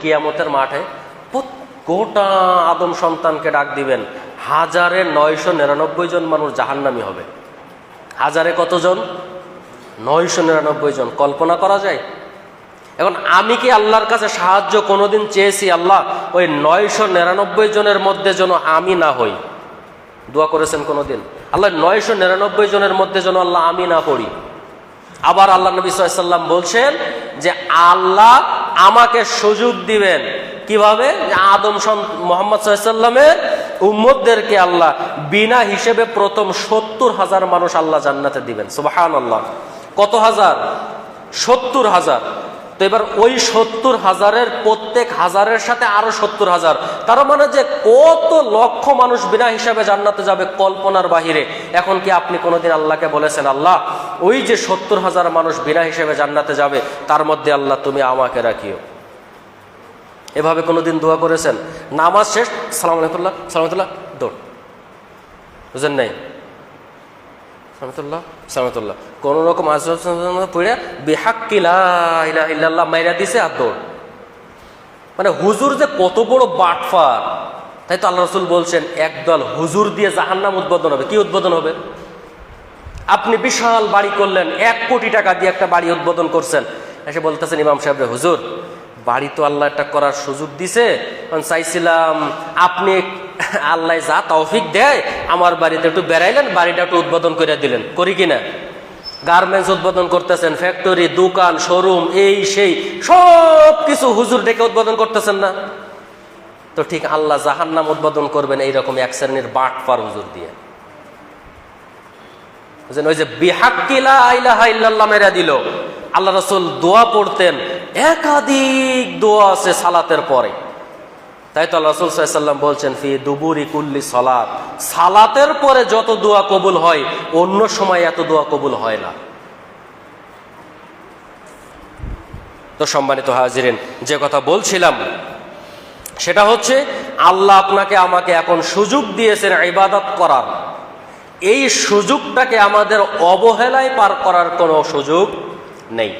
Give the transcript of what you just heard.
কিয়ামতের মাঠে গোটা আদম সন্তানকে ডাক দিবেন, 1999 জন মানুষ জাহান্নামী হবে। হাজারে কতজন? 999 জন। কল্পনা করা যায়? এখন আমি কি আল্লাহর কাছে সাহায্য কোনোদিন চেয়েছি, আল্লাহ ওই 999 জনের মধ্যে যেন আমি না হই? দোয়া করেছেন কোনোদিন? আল্লাহ 999 জনের মধ্যে যেন আল্লাহ আমি না পড়ি। আবার আল্লাহ নবী সাল্লাল্লাহু আলাইহি ওয়াসাল্লাম বলছেন যে আল্লাহ আমাকে সুযোগ দিবেন কিভাবে? আদম মুহাম্মদ সাল্লাল্লাহু আলাইহি ওয়াসাল্লামের উম্মতদেরকে আল্লাহ বিনা হিসেবে প্রথম 70,000 মানুষ আল্লাহ জান্নাতে দিবেন। সুবহানাল্লাহ। কত হাজার? 70,000। তো এবার ওই 70,000-এর প্রত্যেক হাজারের সাথে আরো 70,000, তার মানে যে কত লক্ষ মানুষ বিনা হিসাবে জান্নাতে যাবে কল্পনার বাহিরে। এখন কি আপনি কোনোদিন আল্লাহকে বলেছেন, আল্লাহ ওই যে 70,000 মানুষ বিনা হিসেবে জান্নাতে যাবে তার মধ্যে আল্লাহ তুমি আমাকে রাখিও? এভাবে কোনোদিন দোয়া করেছেন? নামাজ শেষ, সালাম আলাইকুল্লাহ সালামতুল্লাহ, দৌড়। বুঝেন নাই? সালামতুল্লাহ সালামতুল্লাহ, কোন রকম পড়ে বিহাক্কি লা ইলাহা ইল্লাল্লাহ মাইরা দিছে আর দৌড়। মানে হুজুর যে কত বড় বাটফার! তাই তো আল্লাহ রাসূল বলছেন একদল হুজুর দিয়ে জাহান্নাম উদ্বোধন হবে। কি উদ্বোধন হবে? আপনি বিশাল বাড়ি করলেন, 1 কোটি টাকা দিয়ে একটা বাড়ি উদ্বোধন করছেন, এসে বলতেছেন ইমাম সাহেব, হুজুর বাড়ি তো আল্লাহ একটা করার সুযোগ দিছে, চাইছিলাম আপনি আল্লাহ যা তৌফিক দেয় আমার বাড়িতে একটু বেড়াইলেন, বাড়িটা একটু উদ্বোধন করে দিলেন। করি কিনা? গার্মেন্টস উদ্বোধন করতেছেন, ফ্যাক্টরি, দোকান, শোরুম, এই সেই সব কিছু হুজুর ডেকে উদ্বোধন করতেছেন না? তো ঠিক আল্লাহ জাহান্নাম উদ্বোধন করবেন এইরকম এক শ্রেণীর বাটপার হুজুর দিয়ে। ওই যে বিহাক্কি লা ইলাহা ইল্লাল্লাহ মেরা দিল। আল্লাহ রাসূল দোয়া পড়তেন, একাধিক দোয়া আছে সালাতের পরে। তাই তো আল্লাহ রাসূল সাল্লাল্লাহু আলাইহি ওয়াসাল্লাম বলছেন, ফি দুবুরি কুল্লি সালাত, সালাতের পরে যত দোয়া কবুল হয় অন্য সময় এত দোয়া কবুল হয় না। তো সম্মানিত হাজিরিন, যে কথা বলছিলাম সেটা হচ্ছে আল্লাহ আপনাকে আমাকে এখন সুযোগ দিয়েছেন ইবাদত করার। এই সুযোগটাকে আমাদের অবহেলায় পার করার কোনো সুযোগ নেই।